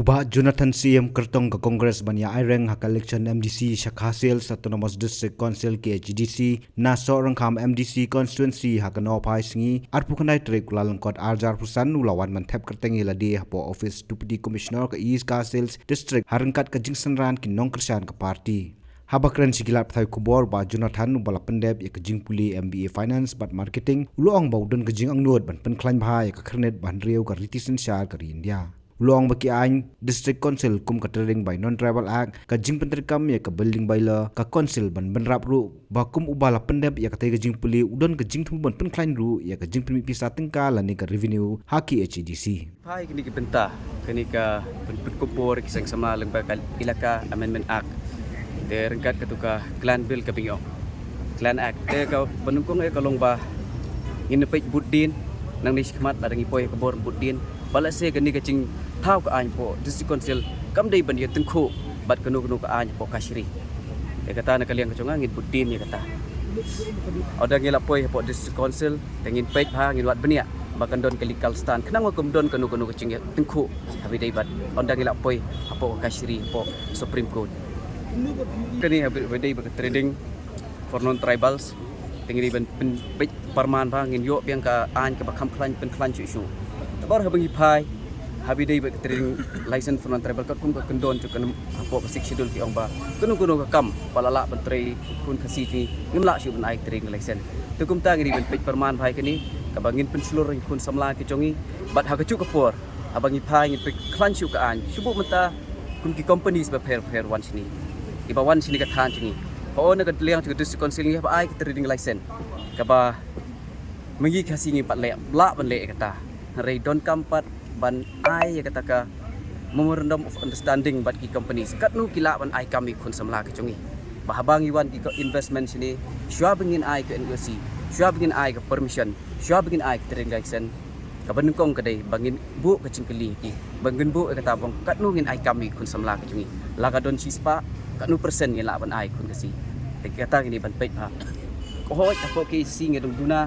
Ubah Jonathan CM Kertong ke Kongres Bania Aireng hak election MDC Shak Hasil Autonomous District Council ke HDC na seorang kam MDC constituency hak nopai singi arpu kanai trik lalangkot arjar pusan ulawan mantep kertengi ladi hapo office deputy commissioner ke East Castles District harengkat ke jingsenran ki nong kersan ke parti. Habakran sigilat thai kubor ba Jonathan bala pendep ya kejing puli MBA Finance but Marketing uloang baudon kejing angnuot ban penklan bahai ke kernet ban riau ke Ritisan Shah ke India. Uloang baki ain District Council kum catering by Non-Tribal Act kejing penterkam ya ke building bylaw ke council ban benrap ru ba kum ubala pendep ya katai kejing puli udon kejing tu ban penklan ru ya kejing pemi pisa tengka lani ke revenue haki HDC. Pai kini ke bentah kini ke penkupur kisang sama lembaga ilaka Amendment Act. Rengkat ketuka Klan Bill ke Bingyong Klan Act ke penungkung kalong ba nginepek budin nang ni khmat badangi poi ke bor budin balase ke ni kecing thau ke an po district council kam dei ban ye tengku bat kenu ke an po kasri e kata nak kalian kecunga ngin budin ye kata oda ngila poi po district council tengin pek ha ngin wat benia bakan don kelikal stan kenang wakum don kenu kecing tengku habi dei bat oda ngila poi po kasri po Supreme Court. Kini habis trading for non-tribals, tinggi ban perman bang in yok yang ke an ke bakam klan cucu. Baru habis hipai, habis trading license for non-tribal kat kun ke kendon tu kan apa kesik schedule ki ong ba. Kunu ke kam palala menteri kun kasih ni ngimlak siu ban ai trading license. Tu kum ta ngiri ban perman bai kini ke bangin penseluruh kun samla ki congi bat ha kecu kapur. Abang hipai ngin klan siu ke an. Subuh menta kun ki companies prepare one sini. Ibawan sini katahan cungi. Kau nak liang juga district council ni apa ai trading license. Kaba mengi kasih ni 4 lek, belak ban lek kata. Ray don kampat ban ai kata ka memorandum of understanding bat ki companies. Kat nu kila ban ai kami kun samla ke cungi. Bahabang iwan ki investment sini, syua bengin ai ke NGC, syua bengin ai ke permission, syua bengin ai ke trading license. Kaban kong kedai bangin bu ke cingkeli ki. Bangin bu kata bang kat nu ngin ai kami kun samla ke cungi. Laga don sispa kat nu persen yang laban ai kun kasi. Kata ini ban pek ha. Kohoi apa ki si ngedung duna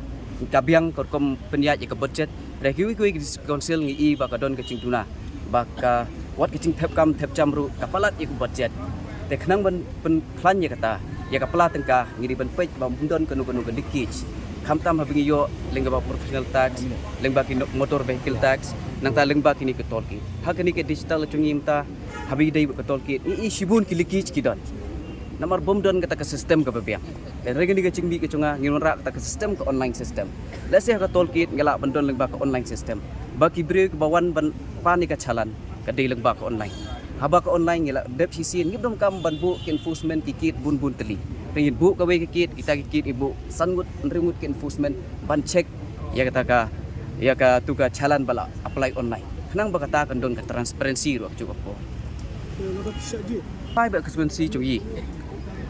kabiang korkom peniat ke budget. Rekiwi kui council ngi i baka don kecing duna. Baka wat kecing tep kam tep jamru kapalat ik budget. Te khnang ban pen klan ya kata. Ya kapala tengka ngiri ban pek bam don kenu dikich. Khamtam habingi yo lengba professional tax, lengba ki motor vehicle tax, nang ta lengba kini ke tolki. Ha kini ke digital chungi imta habi dai ke tolki i shibun ki likich ki don. Namar bom don kata ke sistem ke bebiang. Dan regen ke cingbi ke cunga nginun rak kata ke sistem ke online system. Lese ke tolki ngelak bandon lengba ke online system. Baki bre ke bawan ban pani ke calan ke dei lengba ke online. Haba ke online ngelak dep sisin ngidom kam ban bu ke enforcement kikit bun teli. Pengin bu kawe kikit kita kikit ibu sangut nrimut ke enforcement ban check ya kata ka ya ka tu ka calan bala apply online. Kenang bakata kan don ke transparency ro cukup po. Pai ba konstituensi cungi.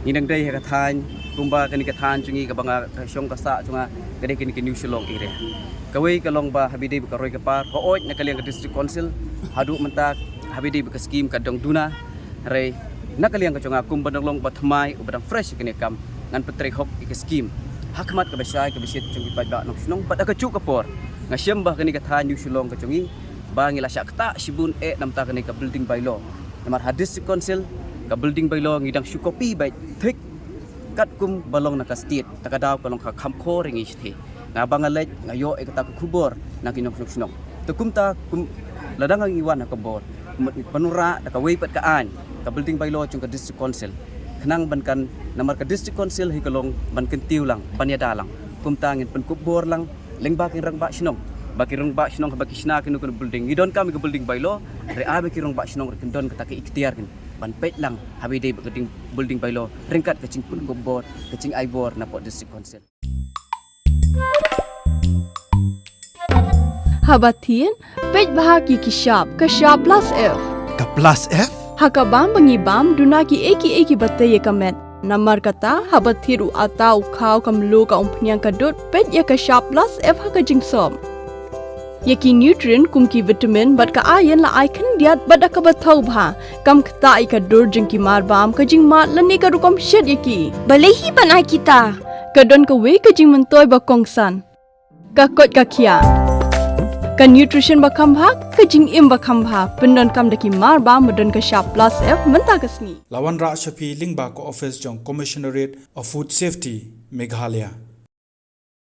Inang day katan kumba kani katan cungi ka banga syong kasa cunga kade kini New Shillong area. Kawai kalong ba habide ka roy ka par hooj na kaliang ka district council hadu mentak habide ka scheme ka dong duna re na kaliang ka cunga kumba long ba thamai ubadang fresh kini kam ngan petre hop ka scheme hakmat ka basay ka bisit cungi pa ba nok snong ba ka chu ka por nga syem ba kani katan New Shillong ka cungi ba ngila syak ta sibun namta kani ka building bylaw namar district council ka building bylaw ngidang syukopi by thik kat kum balong na ka state takadaw kalong ka khamko ring isti nga bangalet ngayo e kata kubor na kinok-nok tukum ta kum ladang ang iwan na kabor panura na ka waypat kaan ka building bylaw chung ka district council kanang bankan namar ka district council hi kalong banken tiu lang banyada lang kum tangin pen kubor lang lengba king rang ba sinong baki rong ba sinong baki sina kinu building idon kami ke building bylaw re abe ki rong ba sinong re kendon ka ki ikhtiar kin ban pet lang habi day begading building bylaw ringkat kecing pun kubor kecing aibor na po district council Habatin pet bahagi ke shop plus F Ka plus F? hakabam mangibam dunaki eki bataye kamet namar kata habathiru atau khau kamlu ka umpnyang kadut pet ya ka shop plus F haka jingsom yaki nutrient kumki vitamin bat ka ayan la icon diat bada ka bathau bha kam kta ai ka dur jingki mar bam ka jing mat lani ka rukom shed yaki balehi banai kita ka don ka we ka jing mentoy ba kongsan ka kot ka khia Ka nutrition bakam bha, ka jing im bakam bha, pendon kam daki mar ba medon ka sharp plus F menta kasni. Lawan Ra Shafi Lingba ko office jong Commissionerate of Food Safety Meghalaya.